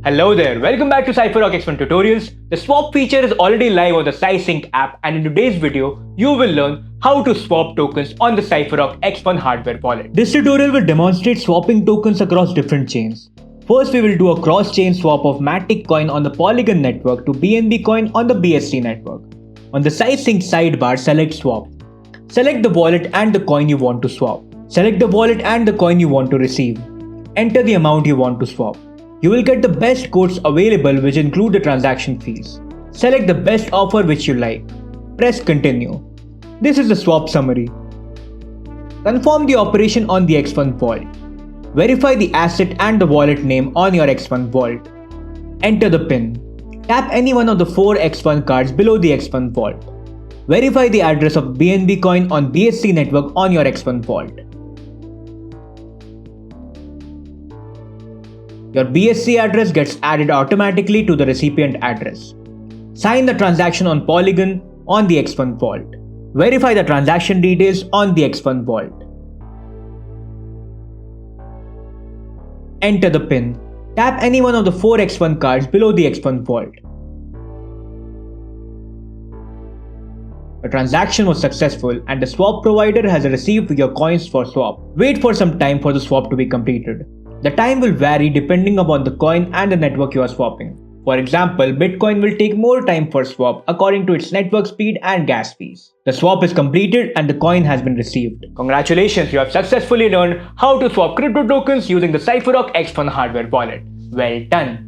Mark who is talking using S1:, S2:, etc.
S1: Hello there, welcome back to Cypherock X1 tutorials. The swap feature is already live on the cySync app, and in today's video, you will learn how to swap tokens on the Cypherock X1 hardware wallet. This tutorial will demonstrate swapping tokens across different chains. First, we will do a cross-chain swap of Matic coin on the Polygon network to BNB coin on the BSC network. On the cySync sidebar, select swap. Select the wallet and the coin you want to swap. Select the wallet and the coin you want to receive. Enter the amount you want to swap. You will get the best quotes available, which include the transaction fees. Select the best offer which you like. Press continue. This is the swap summary. Confirm the operation on the X1 vault. Verify the asset and the wallet name on your X1 vault. Enter the PIN. Tap any one of the 4 X1 cards below the X1 vault. Verify the address of BNB coin on BSC network on your X1 vault. Your BSC address gets added automatically to the recipient address. Sign the transaction on Polygon on the X1 vault. Verify the transaction details on the X1 vault. Enter the PIN. Tap any one of the 4 X1 cards below the X1 vault. The transaction was successful and the swap provider has received your coins for swap. Wait for some time for the swap to be completed. The time will vary depending upon the coin and the network you are swapping. For example, Bitcoin will take more time for swap according to its network speed and gas fees. The swap is completed and the coin has been received. Congratulations, you have successfully learned how to swap crypto tokens using the Cypherock X1 hardware wallet. Well done!